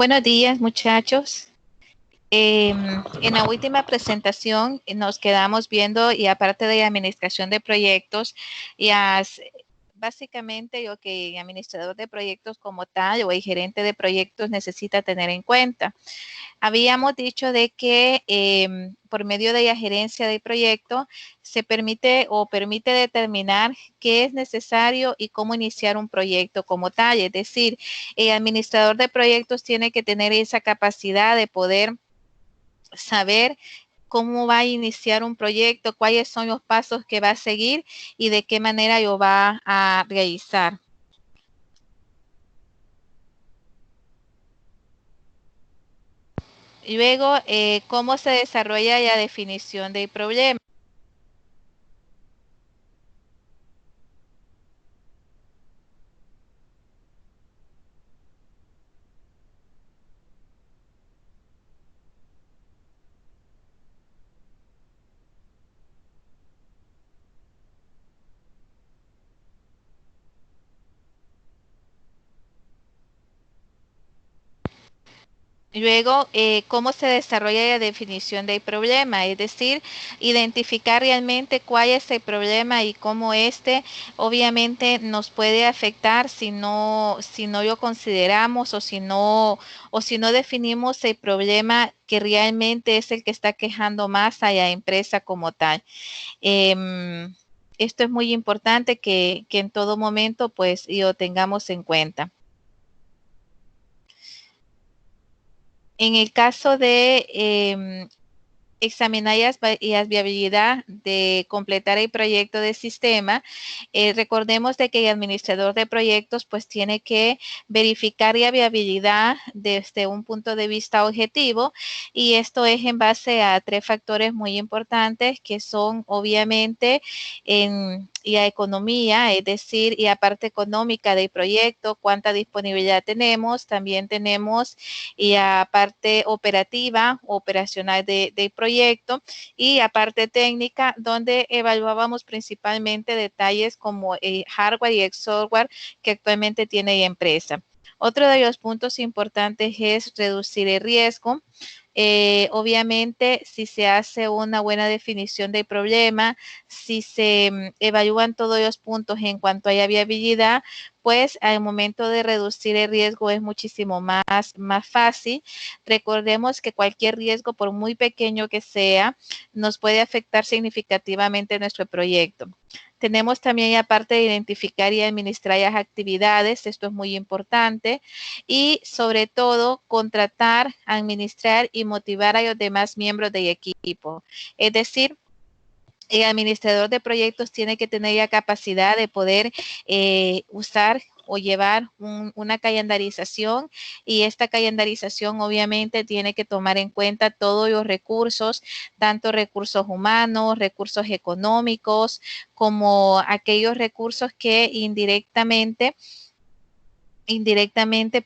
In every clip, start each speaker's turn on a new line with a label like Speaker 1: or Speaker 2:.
Speaker 1: Buenos días, muchachos. En la última presentación nos quedamos viendo, y aparte de administración de proyectos, y básicamente lo que el administrador de proyectos como tal o el gerente de proyectos necesita tener en cuenta. Habíamos dicho de que por medio de la gerencia de proyecto se permite determinar qué es necesario y cómo iniciar un proyecto como tal. Es decir, el administrador de proyectos tiene que tener esa capacidad de poder saber cómo va a iniciar un proyecto, cuáles son los pasos que va a seguir y de qué manera lo va a realizar. Y luego, cómo se desarrolla la definición del problema. Luego, cómo se desarrolla la definición del problema, es decir, identificar realmente cuál es el problema y cómo este obviamente nos puede afectar si no lo consideramos o si no definimos el problema que realmente es el que está quejando más a la empresa como tal. Esto es muy importante que en todo momento pues lo tengamos en cuenta. En el caso de examinar las viabilidad de completar el proyecto de sistema. Recordemos de que el administrador de proyectos pues tiene que verificar la viabilidad desde un punto de vista objetivo, y esto es en base a tres factores muy importantes que son obviamente en la economía, es decir, y la parte económica del proyecto, cuánta disponibilidad tenemos, también tenemos y a parte operativa, operacional del proyecto, y a parte técnica, donde evaluábamos principalmente detalles como el hardware y el software que actualmente tiene la empresa. Otro de los puntos importantes es reducir el riesgo. Obviamente, si se hace una buena definición del problema, si se evalúan todos los puntos en cuanto a la viabilidad, pues al momento de reducir el riesgo es muchísimo más fácil. Recordemos que cualquier riesgo, por muy pequeño que sea, nos puede afectar significativamente nuestro proyecto. Tenemos también la parte de identificar y administrar las actividades, esto es muy importante, y sobre todo contratar, administrar y motivar a los demás miembros del equipo. Es decir, el administrador de proyectos tiene que tener la capacidad de poder usar o llevar una calendarización, y esta calendarización obviamente tiene que tomar en cuenta todos los recursos, tanto recursos humanos, recursos económicos, como aquellos recursos que indirectamente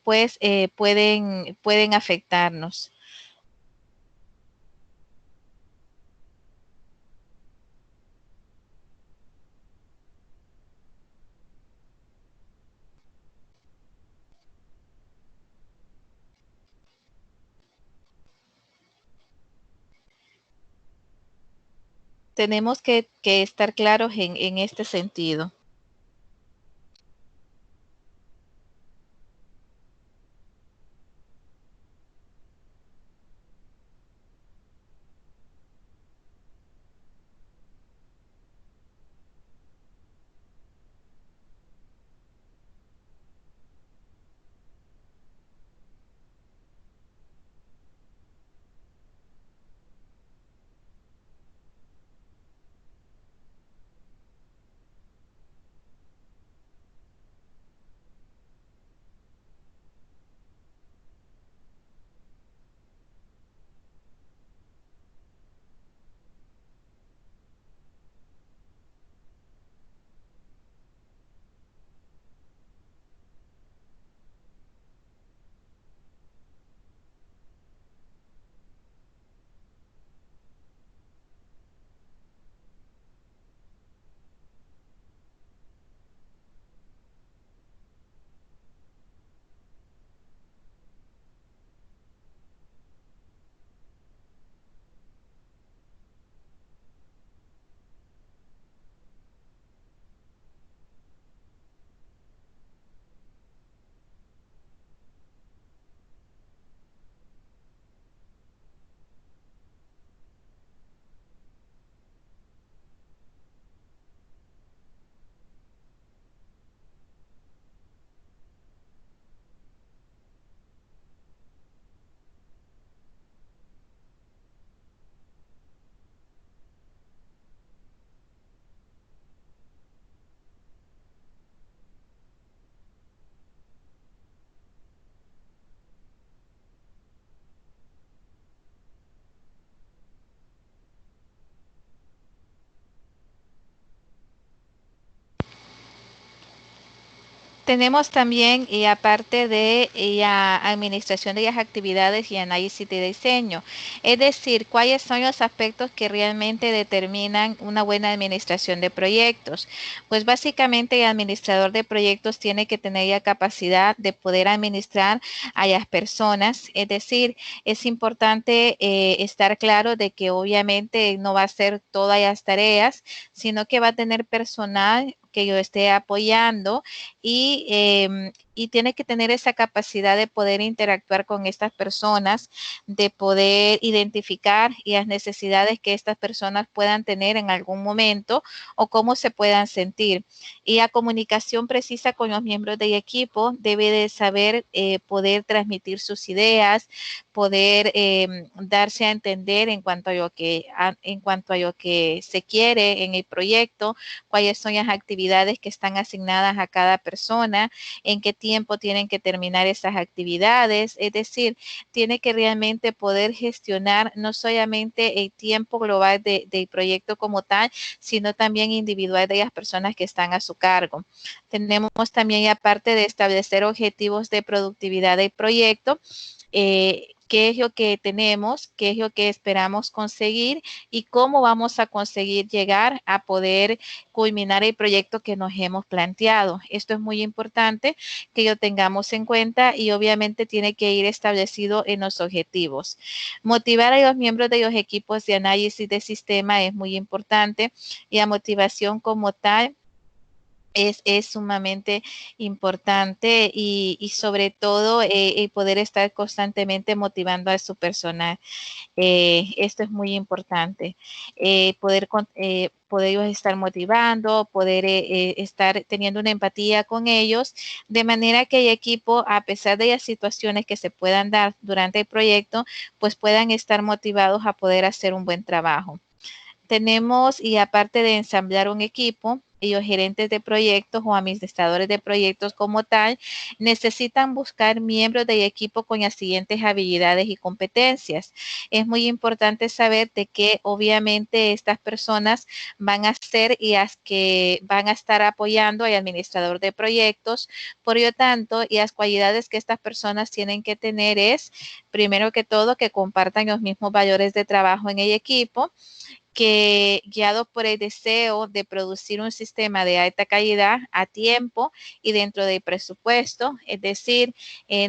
Speaker 1: pues pueden afectarnos. Tenemos que estar claros en este sentido. Tenemos también, y aparte de la administración de las actividades y análisis de diseño, es decir, cuáles son los aspectos que realmente determinan una buena administración de proyectos. Pues básicamente el administrador de proyectos tiene que tener la capacidad de poder administrar a las personas, es decir, es importante estar claro de que obviamente no va a hacer todas las tareas, sino que va a tener personal que lo esté apoyando y tiene que tener esa capacidad de poder interactuar con estas personas, de poder identificar las necesidades que estas personas puedan tener en algún momento o cómo se puedan sentir. Y la comunicación precisa con los miembros del equipo debe de saber poder transmitir sus ideas, poder darse a entender en cuanto a lo que se quiere en el proyecto, cuáles son las actividades que están asignadas a cada persona, en qué tiempo tienen que terminar esas actividades, es decir, tiene que realmente poder gestionar no solamente el tiempo global del proyecto como tal, sino también individual de las personas que están a su cargo. Tenemos también, aparte de establecer objetivos de productividad del proyecto, qué es lo que tenemos, qué es lo que esperamos conseguir y cómo vamos a conseguir llegar a poder culminar el proyecto que nos hemos planteado. Esto es muy importante que lo tengamos en cuenta y obviamente tiene que ir establecido en los objetivos. Motivar a los miembros de los equipos de análisis de sistema es muy importante y la motivación como tal es sumamente importante y sobre todo el poder estar constantemente motivando a su personal. Esto es muy importante. Poderlos estar motivando, poder estar teniendo una empatía con ellos, de manera que el equipo, a pesar de las situaciones que se puedan dar durante el proyecto, pues puedan estar motivados a poder hacer un buen trabajo. Tenemos, y aparte de ensamblar un equipo, y los gerentes de proyectos o administradores de proyectos como tal, necesitan buscar miembros del equipo con las siguientes habilidades y competencias. Es muy importante saber de que obviamente estas personas van a ser y las que van a estar apoyando al administrador de proyectos. Por lo tanto, y las cualidades que estas personas tienen que tener es, primero que todo, que compartan los mismos valores de trabajo en el equipo, que guiados por el deseo de producir un sistema de alta calidad a tiempo y dentro del presupuesto, es decir,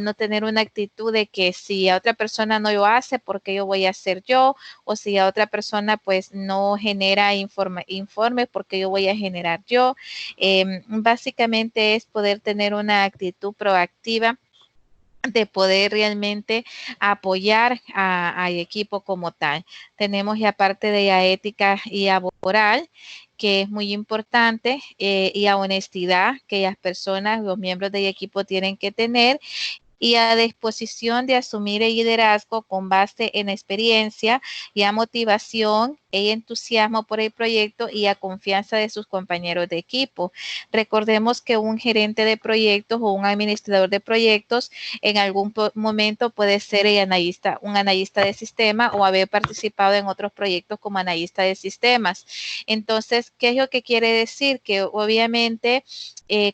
Speaker 1: no tener una actitud de que si a otra persona no lo hace, ¿por qué yo voy a hacer yo? O si a otra persona pues no genera informes, ¿por qué yo voy a generar yo? Básicamente es poder tener una actitud proactiva de poder realmente apoyar al equipo como tal. Tenemos la parte de la ética y laboral, que es muy importante, y la honestidad que las personas, los miembros del equipo tienen que tener, y a disposición de asumir el liderazgo con base en experiencia y a motivación e entusiasmo por el proyecto y a confianza de sus compañeros de equipo. Recordemos que un gerente de proyectos o un administrador de proyectos en algún momento puede ser un analista de sistema o haber participado en otros proyectos como analista de sistemas. Entonces, ¿qué es lo que quiere decir? Que obviamente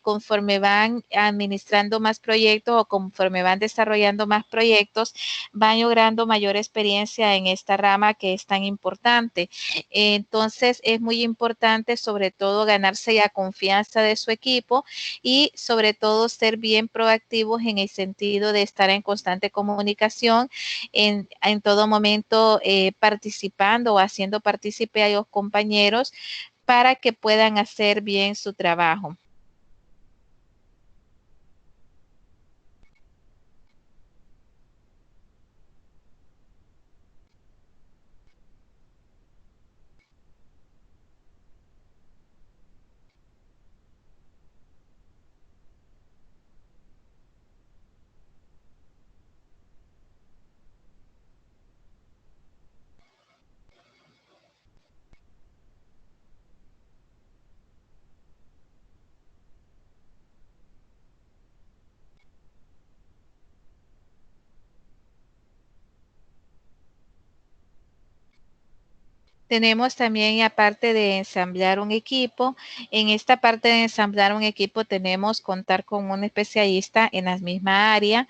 Speaker 1: conforme van administrando más proyectos o conforme van desarrollando más proyectos, van logrando mayor experiencia en esta rama que es tan importante. Entonces, es muy importante sobre todo ganarse la confianza de su equipo y sobre todo ser bien proactivos en el sentido de estar en constante comunicación, en todo momento participando o haciendo partícipe a los compañeros para que puedan hacer bien su trabajo. Tenemos también, aparte de ensamblar un equipo, en esta parte de ensamblar un equipo tenemos contar con un especialista en la misma área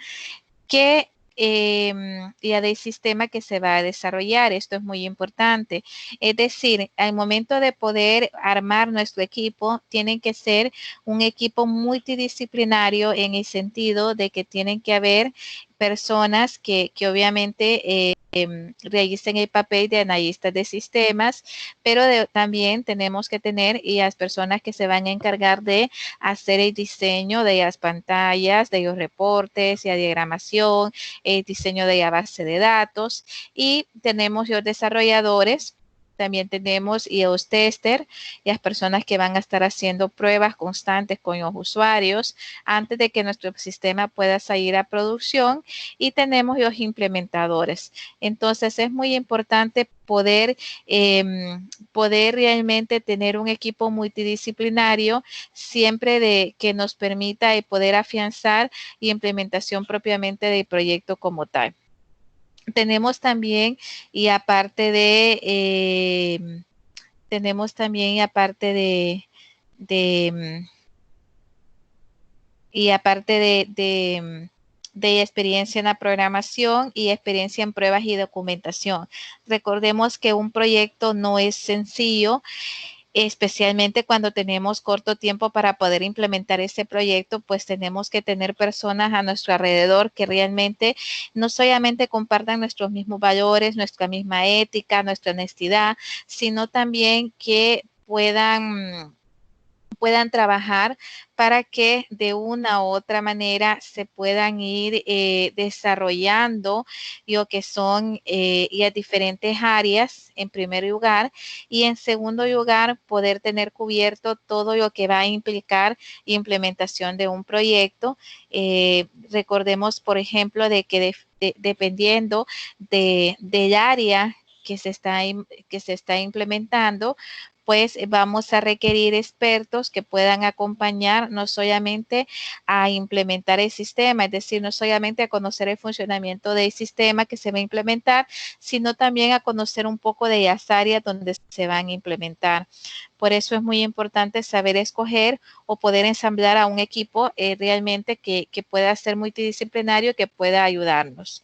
Speaker 1: que ya del sistema que se va a desarrollar. Esto es muy importante. Es decir, al momento de poder armar nuestro equipo, tienen que ser un equipo multidisciplinario en el sentido de que tienen que haber personas que obviamente realicen el papel de analistas de sistemas, pero también tenemos que tener y las personas que se van a encargar de hacer el diseño de las pantallas, de los reportes, la diagramación, el diseño de la base de datos, y tenemos los desarrolladores. También tenemos y los tester y las personas que van a estar haciendo pruebas constantes con los usuarios antes de que nuestro sistema pueda salir a producción, y tenemos los implementadores. Entonces es muy importante poder realmente tener un equipo multidisciplinario siempre que nos permita poder afianzar y implementación propiamente del proyecto como tal. Tenemos también, y aparte de, tenemos también, de y aparte de experiencia en la programación y experiencia en pruebas y documentación. Recordemos que un proyecto no es sencillo, especialmente cuando tenemos corto tiempo para poder implementar ese proyecto, pues tenemos que tener personas a nuestro alrededor que realmente no solamente compartan nuestros mismos valores, nuestra misma ética, nuestra honestidad, sino también que puedan trabajar para que de una u otra manera se puedan ir desarrollando lo que son las diferentes áreas en primer lugar, y en segundo lugar poder tener cubierto todo lo que va a implicar implementación de un proyecto. Recordemos, por ejemplo, de que dependiendo del área que se está implementando, pues vamos a requerir expertos que puedan acompañar no solamente a implementar el sistema, es decir, no solamente a conocer el funcionamiento del sistema que se va a implementar, sino también a conocer un poco de las áreas donde se van a implementar. Por eso es muy importante saber escoger o poder ensamblar a un equipo realmente que pueda ser multidisciplinario, que pueda ayudarnos.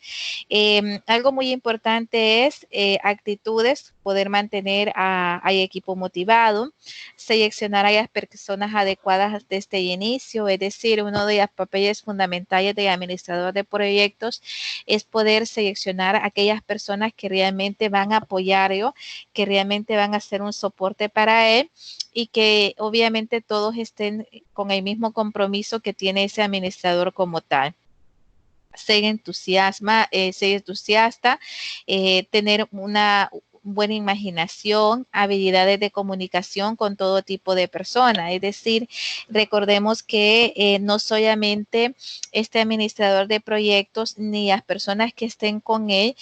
Speaker 1: Algo muy importante es actitudes, poder mantener al equipo motivado, seleccionar a las personas adecuadas desde el inicio, es decir, uno de los papeles fundamentales del administrador de proyectos es poder seleccionar a aquellas personas que realmente van a apoyarlo, que realmente van a ser un soporte para él, y que obviamente todos estén con el mismo compromiso que tiene ese administrador como tal. Ser entusiasta, tener una buena imaginación, habilidades de comunicación con todo tipo de personas. Es decir, recordemos que no solamente este administrador de proyectos ni las personas que estén con él,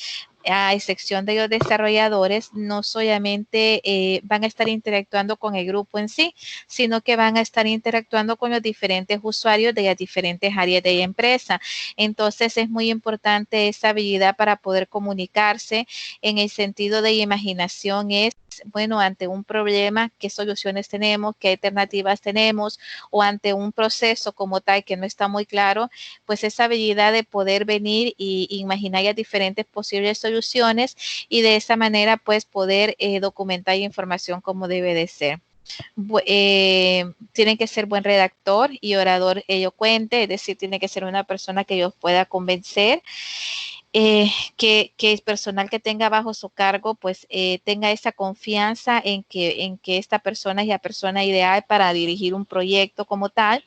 Speaker 1: a excepción de los desarrolladores, no solamente van a estar interactuando con el grupo en sí, sino que van a estar interactuando con los diferentes usuarios de las diferentes áreas de la empresa. Entonces es muy importante esa habilidad para poder comunicarse en el sentido de imaginación. Es, bueno, ante un problema, ¿qué soluciones tenemos? ¿Qué alternativas tenemos? O ante un proceso como tal que no está muy claro, pues esa habilidad de poder venir y imaginar las diferentes posibles soluciones, y de esa manera pues poder documentar información como debe de ser. Tiene que ser buen redactor y orador elocuente, es decir, tiene que ser una persona que los pueda convencer. Que el personal que tenga bajo su cargo pues tenga esa confianza en que esta persona es la persona ideal para dirigir un proyecto como tal.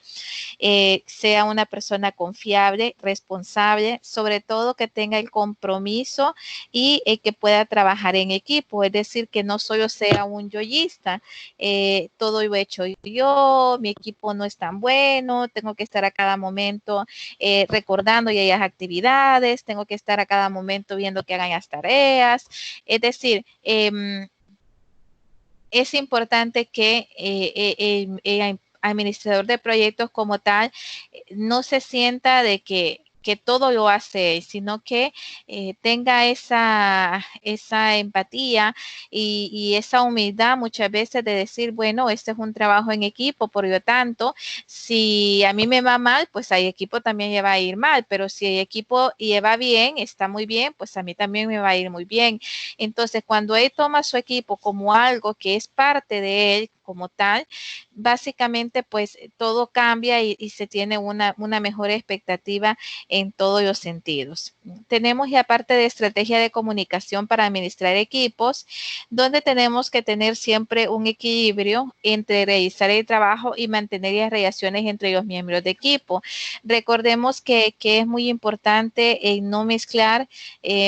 Speaker 1: Sea una persona confiable, responsable, sobre todo que tenga el compromiso y que pueda trabajar en equipo, es decir, que no solo sea un yoísta, todo lo he hecho yo, mi equipo no es tan bueno, tengo que estar a cada momento recordando ya las actividades, tengo que estar a cada momento viendo que hagan las tareas, es decir, es importante que el administrador de proyectos como tal no se sienta de que que todo lo hace él, sino que tenga esa empatía y esa humildad muchas veces de decir, bueno, este es un trabajo en equipo, por lo tanto, si a mí me va mal, pues al equipo también le va a ir mal, pero si el equipo lleva bien, está muy bien, pues a mí también me va a ir muy bien. Entonces, cuando él toma su equipo como algo que es parte de él como tal, básicamente pues todo cambia y se tiene una mejor expectativa en todos los sentidos. Tenemos ya parte de estrategia de comunicación para administrar equipos, donde tenemos que tener siempre un equilibrio entre realizar el trabajo y mantener las relaciones entre los miembros de equipo. Recordemos que es muy importante no mezclar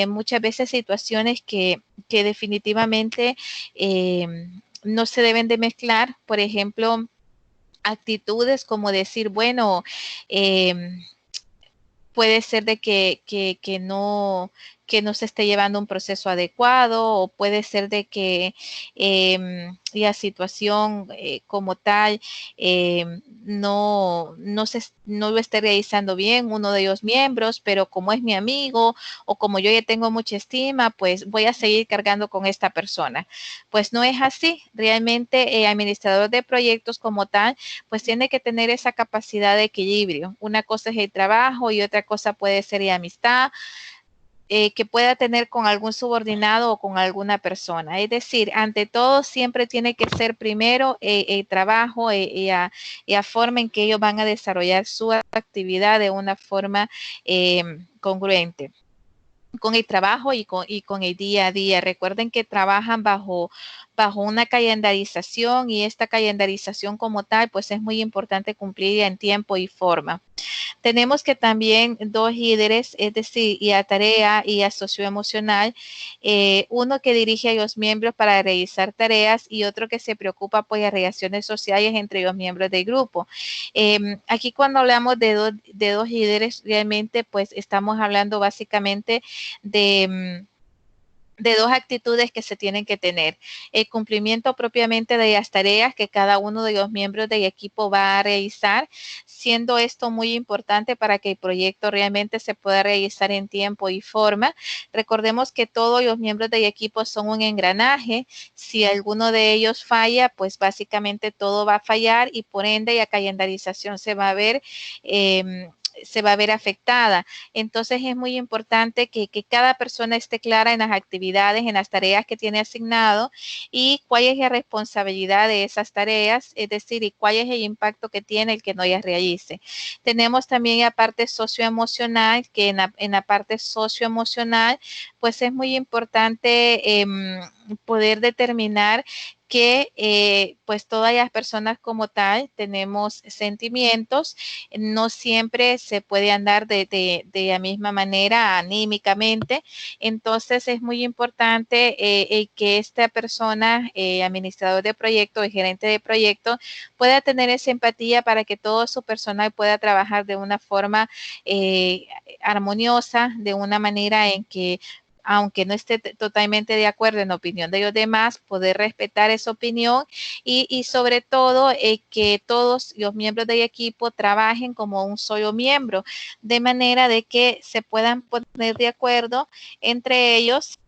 Speaker 1: muchas veces situaciones que definitivamente no se deben de mezclar. Por ejemplo, actitudes como decir, bueno, eh, puede ser de que no se esté llevando un proceso adecuado, o puede ser de que la situación como tal no lo esté realizando bien uno de los miembros, pero como es mi amigo o como yo ya tengo mucha estima, pues voy a seguir cargando con esta persona. Pues no es así. Realmente el administrador de proyectos como tal, pues tiene que tener esa capacidad de equilibrio. Una cosa es el trabajo y otra cosa puede ser la amistad que pueda tener con algún subordinado o con alguna persona. Es decir, ante todo siempre tiene que ser primero el trabajo y la forma en que ellos van a desarrollar su actividad de una forma congruente con el trabajo y con el día a día. Recuerden que trabajan bajo una calendarización, y esta calendarización como tal, pues es muy importante cumplirla en tiempo y forma. Tenemos que también dos líderes, es decir, y a tarea y a socioemocional, uno que dirige a los miembros para realizar tareas y otro que se preocupa por las relaciones sociales entre los miembros del grupo. Aquí cuando hablamos de dos líderes, realmente pues estamos hablando básicamente de dos actitudes que se tienen que tener. El cumplimiento propiamente de las tareas que cada uno de los miembros del equipo va a realizar, siendo esto muy importante para que el proyecto realmente se pueda realizar en tiempo y forma. Recordemos que todos los miembros del equipo son un engranaje. Si alguno de ellos falla, pues básicamente todo va a fallar y por ende la calendarización se va a ver afectada. Entonces es muy importante que cada persona esté clara en las actividades, en las tareas que tiene asignado y cuál es la responsabilidad de esas tareas, es decir, y cuál es el impacto que tiene el que no las realice. Tenemos también la parte socioemocional, que en la parte socioemocional, pues es muy importante poder determinar que pues todas las personas como tal tenemos sentimientos, no siempre se puede andar de la misma manera anímicamente, entonces es muy importante que esta persona, administrador de proyecto, el gerente de proyecto, pueda tener esa empatía para que todo su personal pueda trabajar de una forma armoniosa, de una manera en que aunque no esté totalmente de acuerdo en la opinión de los demás, poder respetar esa opinión y sobre todo que todos los miembros del equipo trabajen como un solo miembro, de manera de que se puedan poner de acuerdo entre ellos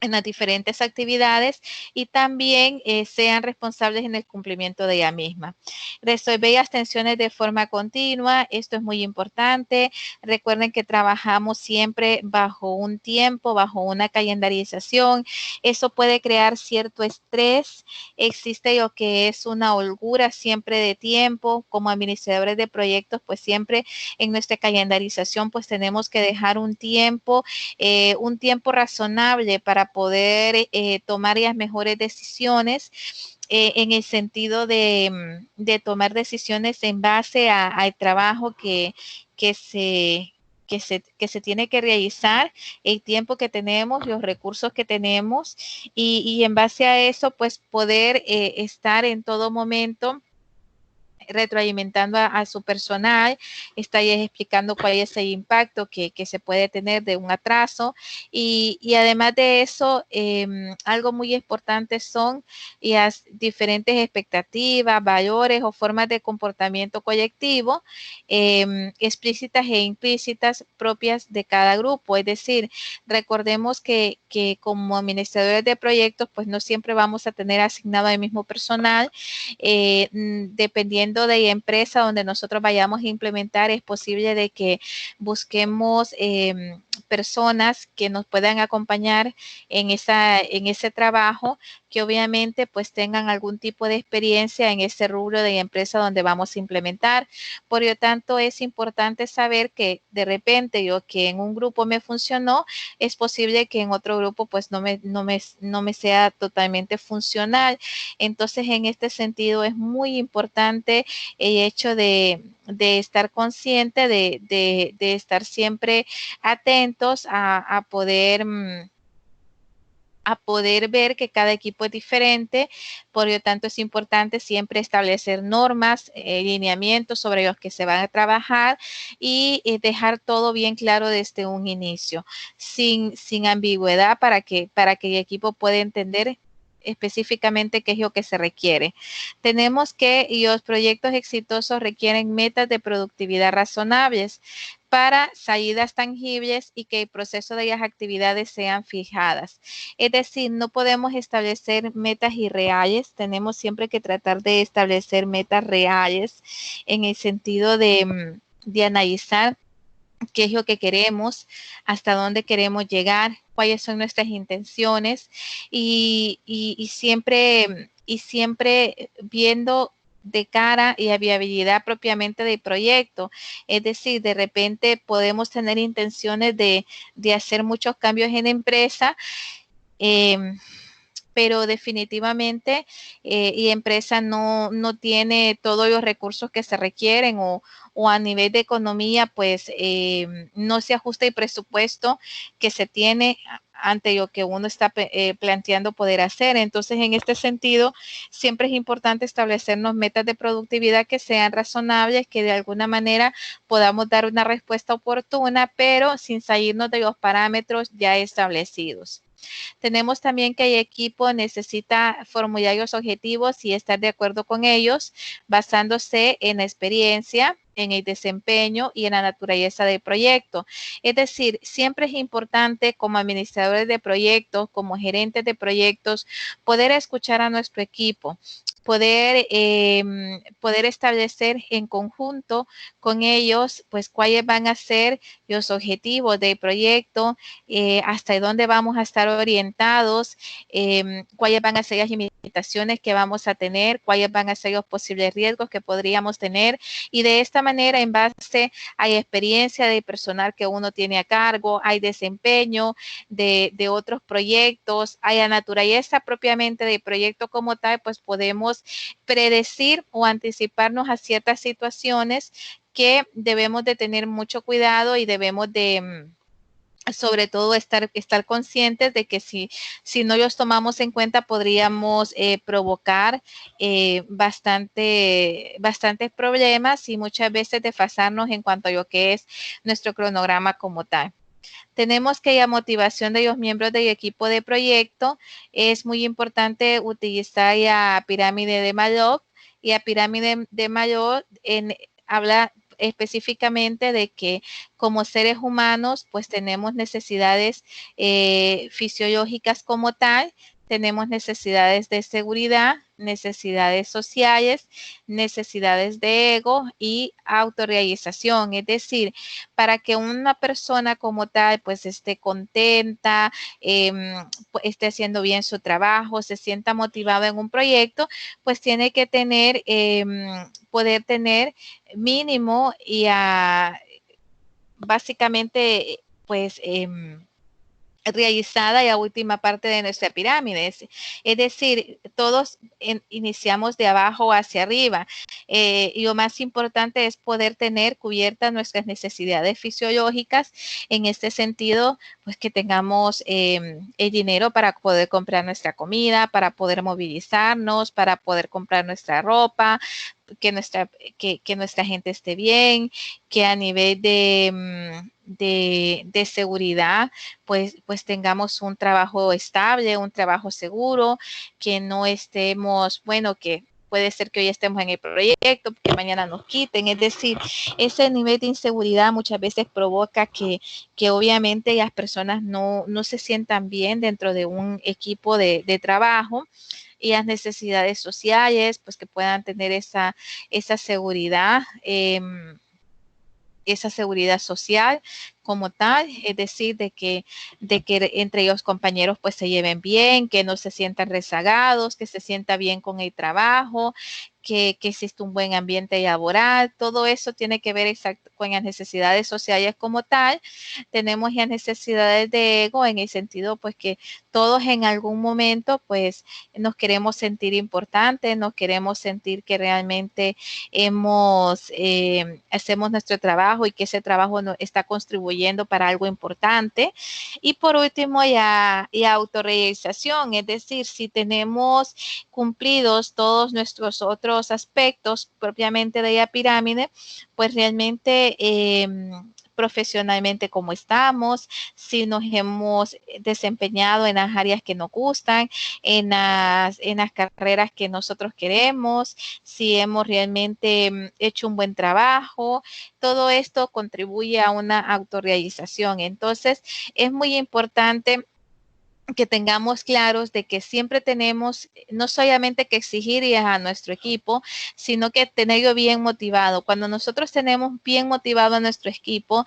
Speaker 1: en las diferentes actividades y también sean responsables en el cumplimiento de ella misma. Resolver las tensiones de forma continua, esto es muy importante. Recuerden que trabajamos siempre bajo un tiempo, bajo una calendarización. Eso puede crear cierto estrés. Existe lo que es una holgura siempre de tiempo. Como administradores de proyectos, pues siempre en nuestra calendarización, pues tenemos que dejar un tiempo razonable para poder tomar las mejores decisiones en el sentido de tomar decisiones en base al trabajo que se, que se tiene que realizar, el tiempo que tenemos, los recursos que tenemos y en base a eso, pues poder estar en todo momento retroalimentando a su personal, está explicando cuál es el impacto que se puede tener de un atraso y además de eso, algo muy importante son las diferentes expectativas, valores o formas de comportamiento colectivo explícitas e implícitas propias de cada grupo. Es decir, recordemos que como administradores de proyectos, pues no siempre vamos a tener asignado el mismo personal, dependiendo de la empresa donde nosotros vayamos a implementar, es posible de que busquemos personas que nos puedan acompañar en ese trabajo, que obviamente pues tengan algún tipo de experiencia en ese rubro de empresa donde vamos a implementar. Por lo tanto, es importante saber que de repente yo que en un grupo me funcionó, es posible que en otro grupo pues no me sea totalmente funcional. Entonces, en este sentido es muy importante el hecho de estar consciente, de estar siempre atentos a poder ver que cada equipo es diferente, por lo tanto es importante siempre establecer normas, lineamientos sobre los que se van a trabajar y dejar todo bien claro desde un inicio, sin ambigüedad para que el equipo pueda entender específicamente qué es lo que se requiere. Tenemos que los proyectos exitosos requieren metas de productividad razonables para salidas tangibles y que el proceso de las actividades sean fijadas. Es decir, no podemos establecer metas irreales, tenemos siempre que tratar de establecer metas reales en el sentido de analizar qué es lo que queremos, hasta dónde queremos llegar, cuáles son nuestras intenciones y siempre viendo de cara y a viabilidad propiamente del proyecto. Es decir, de repente podemos tener intenciones de hacer muchos cambios en la empresa, pero definitivamente y empresa no tiene todos los recursos que se requieren o a nivel de economía, pues no se ajusta el presupuesto que se tiene ante lo que uno está planteando poder hacer. Entonces, en este sentido, siempre es importante establecernos metas de productividad que sean razonables, que de alguna manera podamos dar una respuesta oportuna, pero sin salirnos de los parámetros ya establecidos. Tenemos también que el equipo necesita formular los objetivos y estar de acuerdo con ellos, basándose en la experiencia, en el desempeño y en la naturaleza del proyecto. Es decir, siempre es importante como administradores de proyectos, como gerentes de proyectos, poder escuchar a nuestro equipo, poder establecer en conjunto con ellos, pues cuáles van a ser los objetivos del proyecto, hasta dónde vamos a estar orientados, cuáles van a ser las limitaciones que vamos a tener, cuáles van a ser los posibles riesgos que podríamos tener y de esta manera en base a la experiencia del personal que uno tiene a cargo, hay desempeño de otros proyectos, hay la naturaleza propiamente del proyecto como tal, pues podemos predecir o anticiparnos a ciertas situaciones que debemos de tener mucho cuidado y debemos de sobre todo estar conscientes de que si no los tomamos en cuenta podríamos provocar bastantes problemas y muchas veces desfasarnos en cuanto a lo que es nuestro cronograma como tal. Tenemos que la motivación de los miembros del equipo de proyecto es muy importante utilizar la pirámide de Maslov y la pirámide de Maslov habla específicamente de que como seres humanos pues tenemos necesidades fisiológicas como tal, tenemos necesidades de seguridad, necesidades sociales, necesidades de ego y autorrealización. Es decir, para que una persona como tal pues esté contenta, esté haciendo bien su trabajo, se sienta motivado en un proyecto, pues tiene que tener, poder tener mínimo y básicamente pues realizada y a última parte de nuestra pirámide. Es decir, todos iniciamos de abajo hacia arriba y lo más importante es poder tener cubiertas nuestras necesidades fisiológicas. En este sentido, pues que tengamos el dinero para poder comprar nuestra comida, para poder movilizarnos, para poder comprar nuestra ropa, que nuestra gente esté bien, que a nivel de seguridad, pues tengamos un trabajo estable, un trabajo seguro, que no estemos, bueno, que puede ser que hoy estemos en el proyecto, que mañana nos quiten. Es decir, ese nivel de inseguridad muchas veces provoca que obviamente las personas no se sientan bien dentro de un equipo de trabajo y las necesidades sociales, pues que puedan tener esa seguridad. Esa seguridad social como tal, es decir, de que entre los compañeros pues se lleven bien, que no se sientan rezagados, que se sienta bien con el trabajo, que existe un buen ambiente laboral, todo eso tiene que ver exacto con las necesidades sociales como tal. Tenemos las necesidades de ego en el sentido pues que todos en algún momento pues nos queremos sentir importantes, nos queremos sentir que realmente hacemos nuestro trabajo y que ese trabajo está contribuyendo para algo importante. Y por último, ya autorrealización, es decir, si tenemos cumplidos todos nuestros otros aspectos propiamente de la pirámide, pues realmente profesionalmente como estamos, si nos hemos desempeñado en las áreas que nos gustan, en las carreras que nosotros queremos, si hemos realmente hecho un buen trabajo, todo esto contribuye a una autorrealización. Entonces, es muy importante que tengamos claros de que siempre tenemos no solamente que exigir a nuestro equipo, sino que tenerlo bien motivado. Cuando nosotros tenemos bien motivado a nuestro equipo,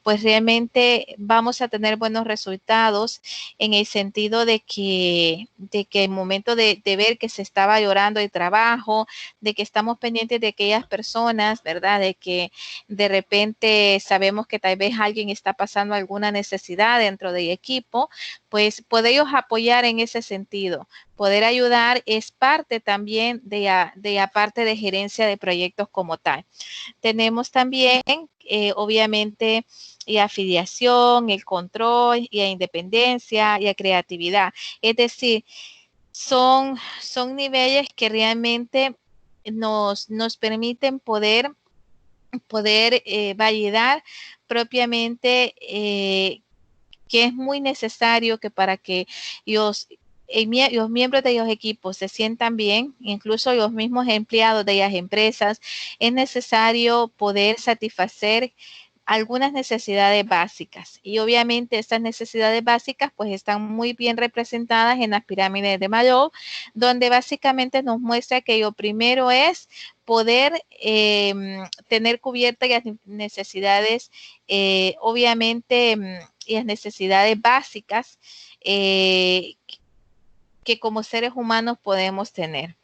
Speaker 1: pues realmente vamos a tener buenos resultados en el sentido de que el momento de ver que se está valorando el trabajo, de que estamos pendientes de aquellas personas, ¿verdad? De que de repente sabemos que tal vez alguien está pasando alguna necesidad dentro del equipo, pues poderlos apoyar en ese sentido. Poder ayudar es parte también de la parte de gerencia de proyectos como tal. Tenemos también, obviamente, y afiliación, el control, y la independencia, y la creatividad. Es decir, son niveles que realmente nos permiten poder validar propiamente que es muy necesario que para que los miembros de los equipos se sientan bien, incluso los mismos empleados de las empresas, es necesario poder satisfacer algunas necesidades básicas. Y obviamente estas necesidades básicas pues están muy bien representadas en las pirámides de Maslow, donde básicamente nos muestra que lo primero es poder tener cubiertas las necesidades, obviamente, y las necesidades básicas que como seres humanos podemos tener.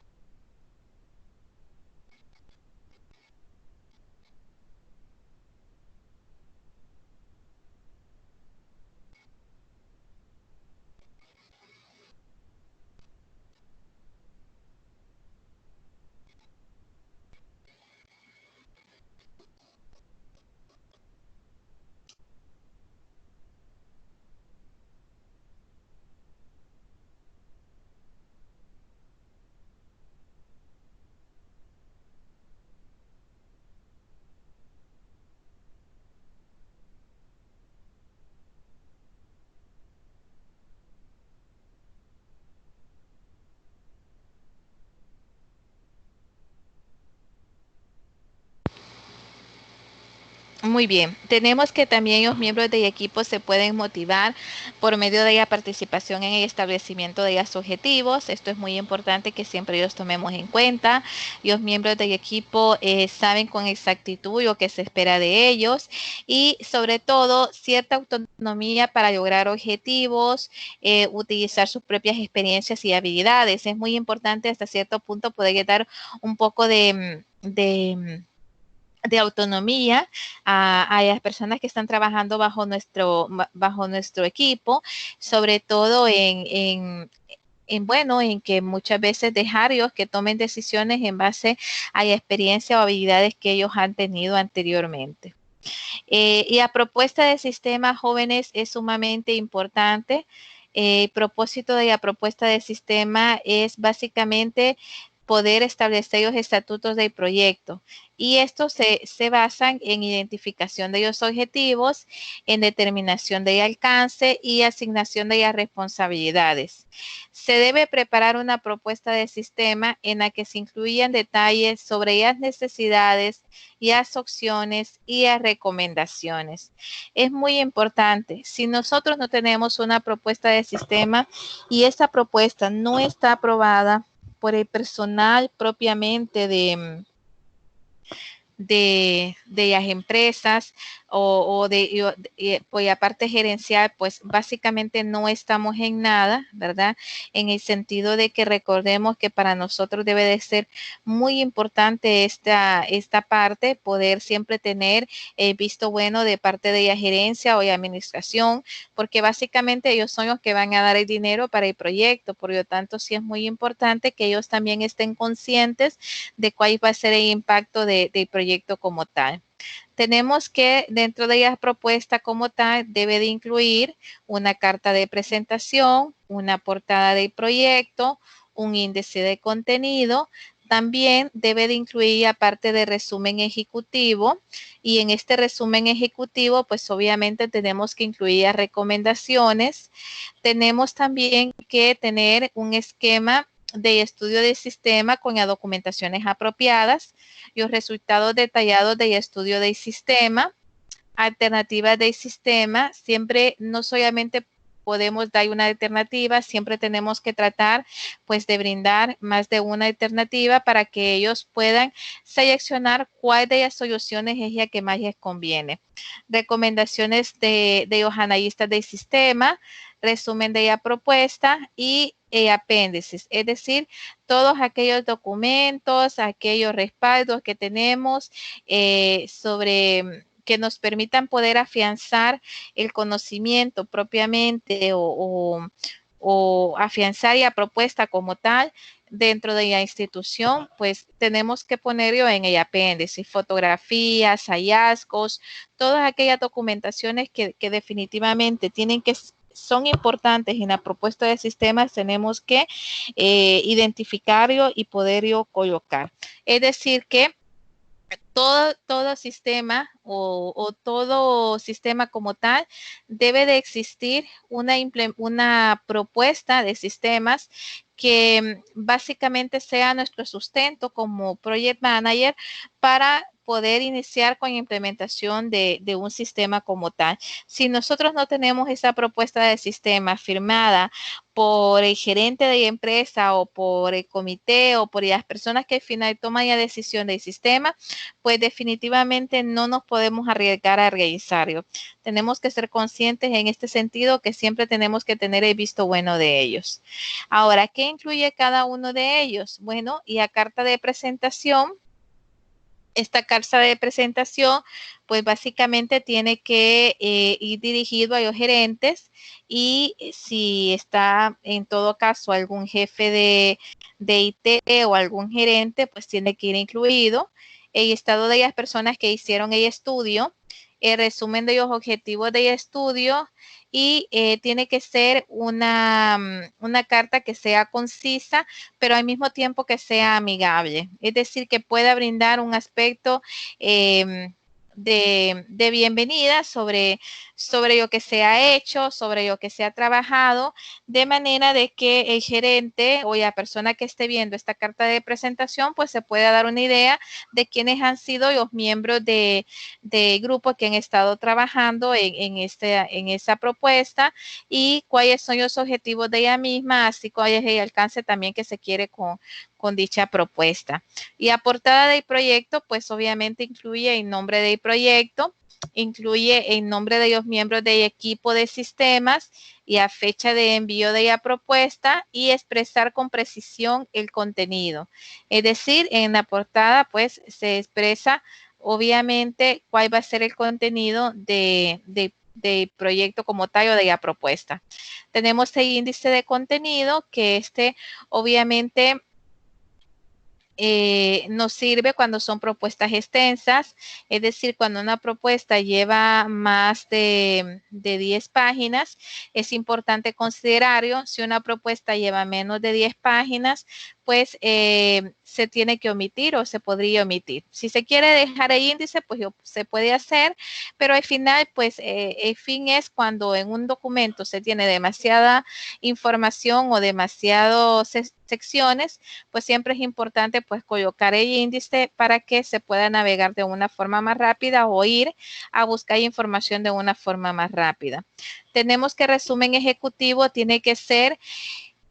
Speaker 1: Muy bien, tenemos que también los miembros del equipo se pueden motivar por medio de la participación en el establecimiento de los objetivos. Esto es muy importante que siempre los tomemos en cuenta. Los miembros del equipo saben con exactitud lo que se espera de ellos y sobre todo cierta autonomía para lograr objetivos, utilizar sus propias experiencias y habilidades. Es muy importante hasta cierto punto poder dar un poco de de autonomía a las personas que están trabajando bajo nuestro equipo, sobre todo bueno, en que muchas veces dejar ellos que tomen decisiones en base a la experiencia o habilidades que ellos han tenido anteriormente. Y a propuesta de sistemas jóvenes es sumamente importante. El propósito de la propuesta de sistema es básicamente poder establecer los estatutos del proyecto. Y estos se basan en identificación de los objetivos, en determinación del alcance y asignación de las responsabilidades. Se debe preparar una propuesta de sistema en la que se incluyan detalles sobre las necesidades, las opciones y las recomendaciones. Es muy importante. Si nosotros no tenemos una propuesta de sistema y esta propuesta no está aprobada por el personal propiamente de las empresas pues la parte gerencial, pues básicamente no estamos en nada, ¿verdad? En el sentido de que recordemos que para nosotros debe de ser muy importante esta parte, poder siempre tener el visto bueno de parte de la gerencia o la administración, porque básicamente ellos son los que van a dar el dinero para el proyecto, por lo tanto sí es muy importante que ellos también estén conscientes de cuál va a ser el impacto del proyecto como tal. Tenemos que dentro de la propuesta como tal debe de incluir una carta de presentación, una portada del proyecto, un índice de contenido. También debe de incluir aparte de resumen ejecutivo, y en este resumen ejecutivo pues obviamente tenemos que incluir las recomendaciones. Tenemos también que tener un esquema de estudio del sistema con las documentaciones apropiadas, los resultados detallados del estudio del sistema, alternativas del sistema. Siempre no solamente podemos dar una alternativa, siempre tenemos que tratar pues de brindar más de una alternativa para que ellos puedan seleccionar cuál de las soluciones es la que más les conviene. Recomendaciones de los analistas del sistema, resumen de la propuesta y apéndices, es decir, todos aquellos documentos, aquellos respaldos que tenemos sobre que nos permitan poder afianzar el conocimiento propiamente o afianzar la propuesta como tal dentro de la institución, pues tenemos que ponerlo en el apéndice, fotografías, hallazgos, todas aquellas documentaciones que definitivamente son importantes en la propuesta de sistemas, tenemos que identificarlo y poderlo colocar. Es decir que todo sistema o todo sistema como tal debe de existir una propuesta de sistemas que básicamente sea nuestro sustento como project manager para poder iniciar con la implementación de un sistema como tal. Si nosotros no tenemos esa propuesta de sistema firmada por el gerente de la empresa o por el comité o por las personas que al final toman la decisión del sistema, pues definitivamente no nos podemos arriesgar a realizarlo. Tenemos que ser conscientes en este sentido que siempre tenemos que tener el visto bueno de ellos. Ahora, ¿qué incluye cada uno de ellos? Bueno, y la carta de presentación. Esta carta de presentación, pues básicamente tiene que ir dirigido a los gerentes y si está en todo caso algún jefe de IT o algún gerente, pues tiene que ir incluido el estado de las personas que hicieron el estudio, el resumen de los objetivos del estudio y tiene que ser una carta que sea concisa, pero al mismo tiempo que sea amigable. Es decir, que pueda brindar un aspecto de bienvenida sobre lo que se ha hecho, sobre lo que se ha trabajado, de manera de que el gerente o la persona que esté viendo esta carta de presentación, pues se pueda dar una idea de quiénes han sido los miembros de grupo que han estado trabajando en esa propuesta y cuáles son los objetivos de ella misma, así cuál es el alcance también que se quiere con dicha propuesta. Y la portada del proyecto, pues obviamente incluye el nombre del proyecto, incluye el nombre de los miembros del equipo de sistemas y la fecha de envío de la propuesta y expresar con precisión el contenido. Es decir, en la portada pues se expresa obviamente, cuál va a ser el contenido de proyecto como tal o de la propuesta. Tenemos el índice de contenido, que obviamente nos sirve cuando son propuestas extensas, es decir, cuando una propuesta lleva más de 10 páginas, es importante considerarlo. Si una propuesta lleva menos de 10 páginas, pues se tiene que omitir o se podría omitir. Si se quiere dejar el índice, pues se puede hacer, pero al final, pues el fin es cuando en un documento se tiene demasiada información o demasiadas secciones, pues siempre es importante pues colocar el índice para que se pueda navegar de una forma más rápida o ir a buscar información de una forma más rápida. Tenemos que resumen ejecutivo tiene que ser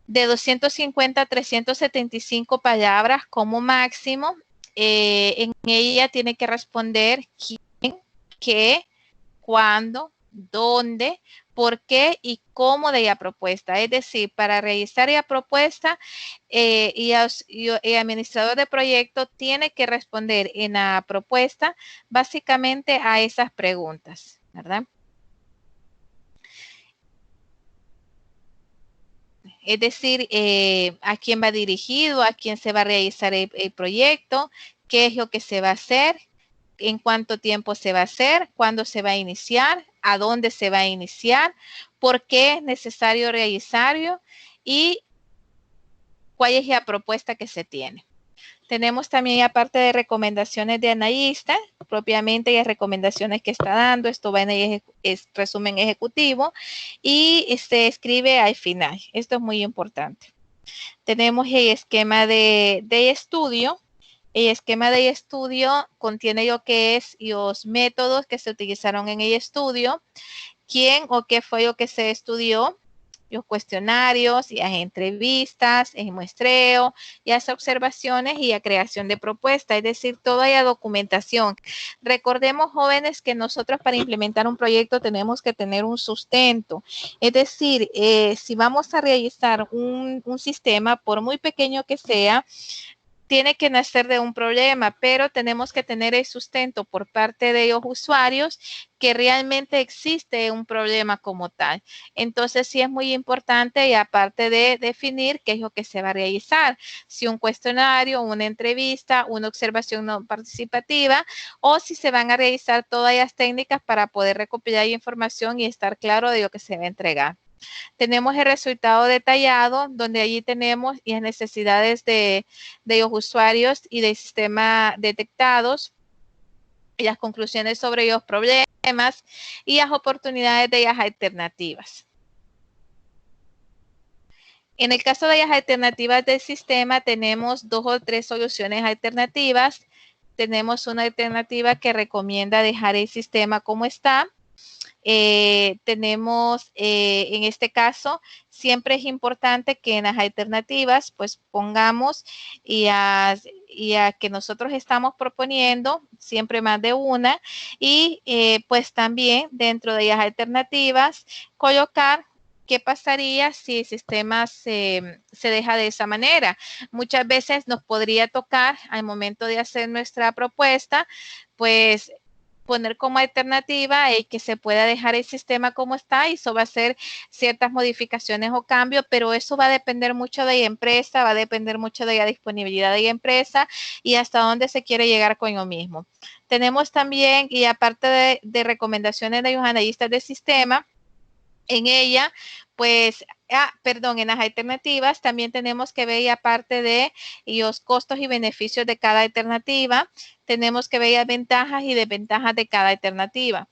Speaker 1: de 250 a 375 palabras como máximo. En ella tiene que responder quién, qué, cuándo, dónde, por qué y cómo de la propuesta. Es decir, para realizar la propuesta, y el administrador de proyecto tiene que responder en la propuesta básicamente a esas preguntas, ¿verdad? Es decir, a quién va dirigido, a quién se va a realizar el proyecto, qué es lo que se va a hacer, en cuánto tiempo se va a hacer, cuándo se va a iniciar, a dónde se va a iniciar, por qué es necesario realizarlo y cuál es la propuesta que se tiene. Tenemos también, aparte de recomendaciones de analista, propiamente las recomendaciones que está dando, esto va en el resumen ejecutivo y se escribe al final. Esto es muy importante. Tenemos el esquema de estudio. El esquema de estudio contiene lo que es los métodos que se utilizaron en el estudio, quién o qué fue lo que se estudió, los cuestionarios y las entrevistas, el muestreo, y las observaciones y la creación de propuestas, es decir, toda la documentación. Recordemos, jóvenes, que nosotros para implementar un proyecto tenemos que tener un sustento, es decir, si vamos a realizar un sistema, por muy pequeño que sea, tiene que nacer de un problema, pero tenemos que tener el sustento por parte de los usuarios que realmente existe un problema como tal. Entonces, sí es muy importante, y aparte de definir qué es lo que se va a realizar, si un cuestionario, una entrevista, una observación no participativa, o si se van a realizar todas las técnicas para poder recopilar información y estar claro de lo que se va a entregar. Tenemos el resultado detallado, donde allí tenemos las necesidades de los usuarios y del sistema detectados, y las conclusiones sobre los problemas y las oportunidades de las alternativas. En el caso de las alternativas del sistema, tenemos 2 o 3 soluciones alternativas. Tenemos una alternativa que recomienda dejar el sistema como está. Tenemos, en este caso, siempre es importante que en las alternativas, pues pongamos y a que nosotros estamos proponiendo, siempre más de una, y pues también dentro de las alternativas, colocar qué pasaría si el sistema se deja de esa manera. Muchas veces nos podría tocar al momento de hacer nuestra propuesta, pues poner como alternativa que se pueda dejar el sistema como está, y eso va a ser ciertas modificaciones o cambios, pero eso va a depender mucho de la empresa, va a depender mucho de la disponibilidad de la empresa y hasta dónde se quiere llegar con lo mismo. Tenemos también, y aparte de recomendaciones de los analistas de sistema, en ella, pues, en las alternativas también tenemos que ver, aparte de los costos y beneficios de cada alternativa, tenemos que ver las ventajas y desventajas de cada alternativa.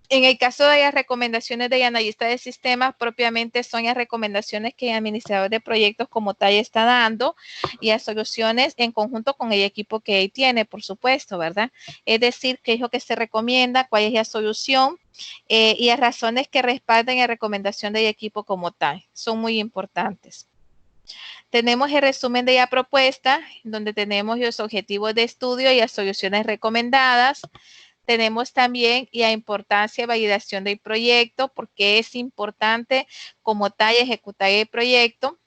Speaker 1: En el caso de las recomendaciones de analista de sistemas, propiamente son las recomendaciones que el administrador de proyectos como tal está dando, y las soluciones en conjunto con el equipo que él tiene, por supuesto, ¿verdad? Es decir, qué es lo que se recomienda, cuál es la solución, y las razones que respaldan la recomendación del equipo como tal. Son muy importantes. Tenemos el resumen de la propuesta, donde tenemos los objetivos de estudio y las soluciones recomendadas. Tenemos también la importancia de validación del proyecto, porque es importante como tal ejecutar el proyecto.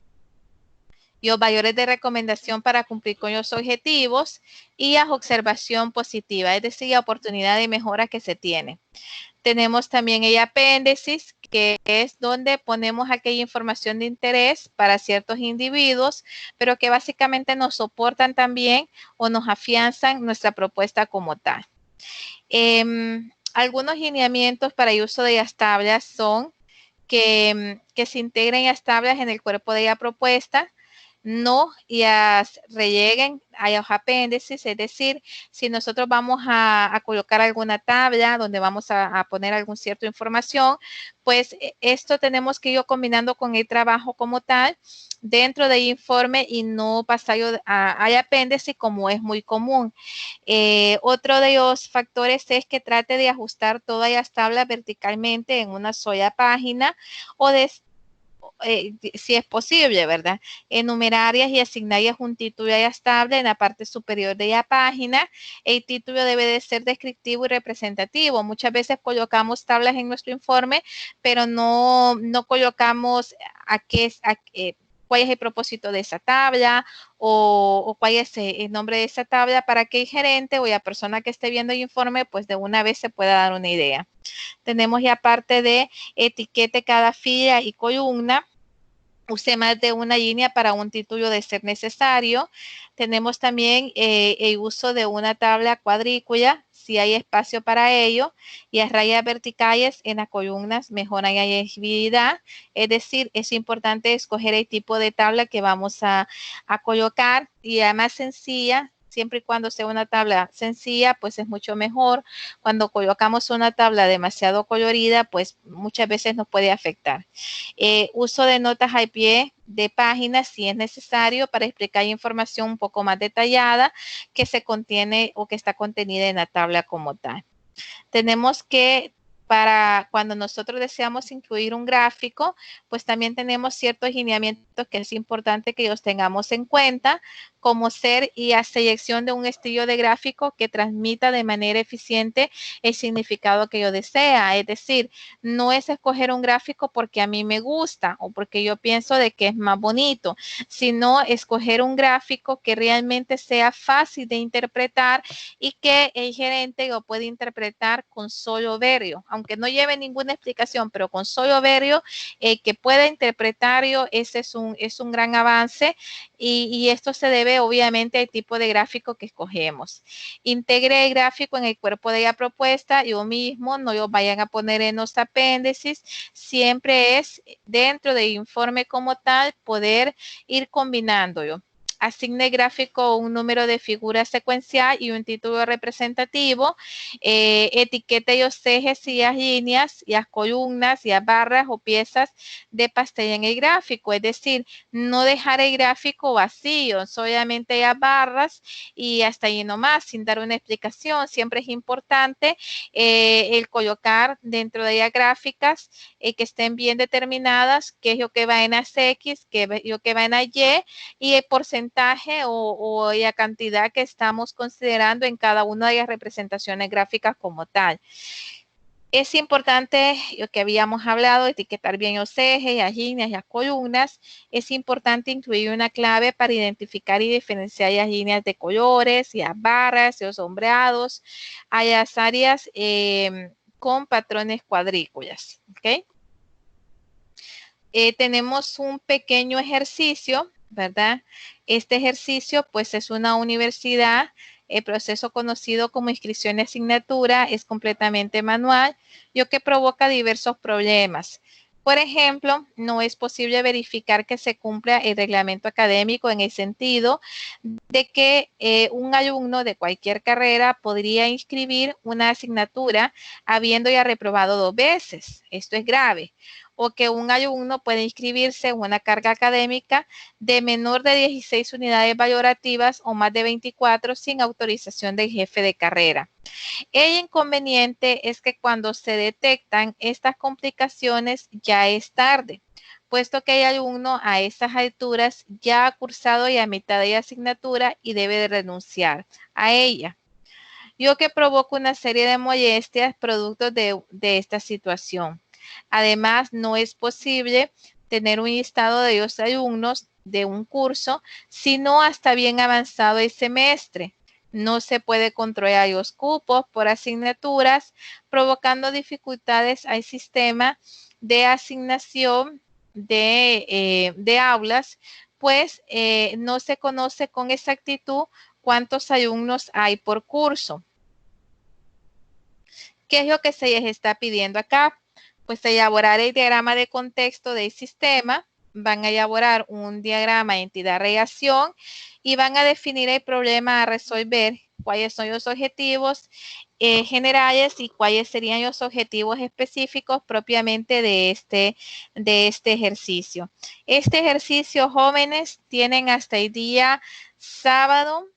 Speaker 1: y los valores de recomendación para cumplir con los objetivos y la observación positiva, es decir, la oportunidad de mejora que se tiene. Tenemos también el apéndice, que es donde ponemos aquella información de interés para ciertos individuos, pero que básicamente nos soportan también o nos afianzan nuestra propuesta como tal. Algunos lineamientos para el uso de las tablas son que se integren las tablas en el cuerpo de la propuesta, no las relleguen a los apéndices, es decir, si nosotros vamos a colocar alguna tabla donde vamos a poner algún cierto información, pues esto tenemos que ir combinando con el trabajo como tal dentro del informe y no pasarlo al apéndice como es muy común. Otro de los factores es que trate de ajustar todas las tablas verticalmente en una sola página o si es posible, ¿verdad? Enumerarias y asignarias un título a las tablas en la parte superior de la página. El título debe de ser descriptivo y representativo. Muchas veces colocamos tablas en nuestro informe, pero no colocamos cuál es el propósito de esa tabla o cuál es el nombre de esa tabla para que el gerente o la persona que esté viendo el informe pues de una vez se pueda dar una idea. Tenemos ya parte de etiquete cada fila y columna. Use más de una línea para un título de ser necesario. Tenemos también el uso de una tabla cuadrícula, si hay espacio para ello, y las rayas verticales en las columnas mejoran la legibilidad. Es decir, es importante escoger el tipo de tabla que vamos a colocar y además sencilla. Siempre y cuando sea una tabla sencilla, pues es mucho mejor. Cuando colocamos una tabla demasiado colorida, pues muchas veces nos puede afectar. Uso de notas al pie de páginas si es necesario para explicar información un poco más detallada que se contiene o que está contenida en la tabla como tal. Tenemos que para cuando nosotros deseamos incluir un gráfico, pues también tenemos ciertos lineamientos que es importante que los tengamos en cuenta, como ser y la selección de un estilo de gráfico que transmita de manera eficiente el significado que yo desea. Es decir, no es escoger un gráfico porque a mí me gusta o porque yo pienso de que es más bonito, sino escoger un gráfico que realmente sea fácil de interpretar y que el gerente lo puede interpretar con solo verlo, aunque no lleve ninguna explicación, pero con solo verlo, que pueda interpretarlo, ese es un gran avance y esto se debe obviamente al tipo de gráfico que escogemos. Integre el gráfico en el cuerpo de la propuesta, yo mismo, no lo vayan a poner en los apéndices, siempre es dentro del informe como tal poder ir combinándolo. Asigne gráfico un número de figuras secuencial y un título representativo. Etiquete los ejes y las líneas y las columnas y las barras o piezas de pastel en el gráfico. Es decir, no dejar el gráfico vacío, solamente las barras y hasta ahí nomás, sin dar una explicación. Siempre es importante el colocar dentro de las gráficas que estén bien determinadas qué es lo que va en las X, qué es lo que va en la y el porcentaje o la cantidad que estamos considerando en cada una de las representaciones gráficas como tal. Es importante lo que habíamos hablado, etiquetar bien los ejes, las líneas, las columnas. Es importante incluir una clave para identificar y diferenciar las líneas de colores, las barras, los sombreados, a las áreas con patrones cuadrículas. ¿Okay? Tenemos un pequeño ejercicio, ¿verdad? Este ejercicio, pues, es una universidad. El proceso conocido como inscripción de asignatura es completamente manual, lo que provoca diversos problemas. Por ejemplo, no es posible verificar que se cumpla el reglamento académico en el sentido de que un alumno de cualquier carrera podría inscribir una asignatura habiendo ya reprobado 2 veces. Esto es grave. O que un alumno puede inscribirse en una carga académica de menor de 16 unidades valorativas o más de 24 sin autorización del jefe de carrera. El inconveniente es que cuando se detectan estas complicaciones ya es tarde, puesto que el alumno a estas alturas ya ha cursado ya mitad de la asignatura y debe de renunciar a ella. Lo que provoca una serie de molestias producto de esta situación. Además, no es posible tener un listado de los alumnos de un curso, sino hasta bien avanzado el semestre. No se puede controlar los cupos por asignaturas, provocando dificultades al sistema de asignación de aulas, pues no se conoce con exactitud cuántos alumnos hay por curso. ¿Qué es lo que se les está pidiendo acá? Pues elaborar el diagrama de contexto del sistema, van a elaborar un diagrama de entidad-relación y van a definir el problema a resolver, cuáles son los objetivos generales y cuáles serían los objetivos específicos propiamente de este ejercicio. Este ejercicio, jóvenes, tienen hasta el día sábado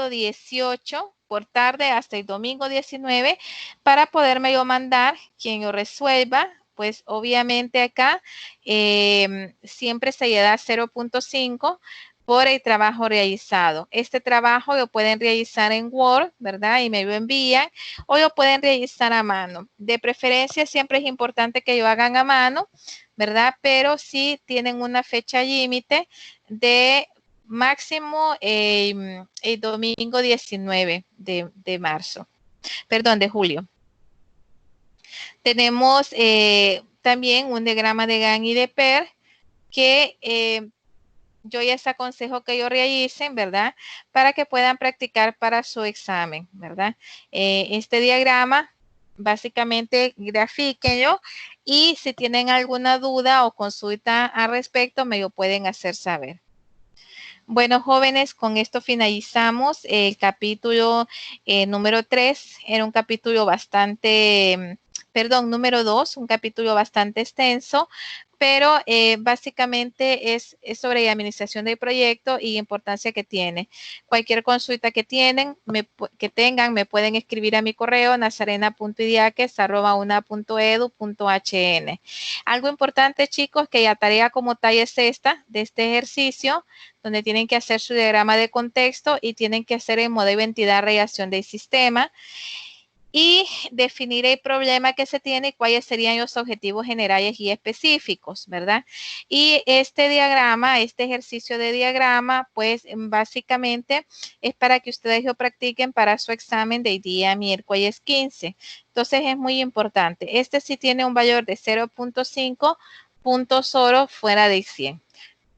Speaker 1: 18 por tarde hasta el domingo 19 para poderme yo mandar quien lo resuelva. Pues obviamente acá siempre se le da 0.5 por el trabajo realizado. Este trabajo lo pueden realizar en Word, ¿verdad? Y me lo envían, o lo pueden realizar a mano. De preferencia siempre es importante que lo hagan a mano, ¿verdad? Pero sí tienen una fecha límite de máximo el domingo 19 de marzo, perdón, de julio. Tenemos también un diagrama de Gantt y de Pear que yo les aconsejo que ellos realicen, ¿verdad? Para que puedan practicar para su examen, ¿verdad? Este diagrama, básicamente, grafíquenlo y si tienen alguna duda o consulta al respecto, me lo pueden hacer saber. Bueno, jóvenes, con esto finalizamos el capítulo número 3. Era un capítulo bastante, número 2, un capítulo bastante extenso, pero básicamente es sobre la administración del proyecto y la importancia que tiene. Cualquier consulta que tengan, me pueden escribir a mi correo nazarena.idiaques@una.edu.hn. Algo importante, chicos, que la tarea como tal es esta, de este ejercicio, donde tienen que hacer su diagrama de contexto y tienen que hacer el modelo entidad-relación del sistema y definir el problema que se tiene y cuáles serían los objetivos generales y específicos, ¿verdad? Y este diagrama, este ejercicio de diagrama, pues básicamente es para que ustedes lo practiquen para su examen del día miércoles 15. Entonces es muy importante. Este sí tiene un valor de 0.5 puntos oro fuera de 100.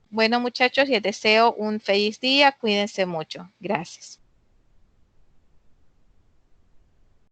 Speaker 1: Bueno, muchachos, les deseo un feliz día. Cuídense mucho. Gracias.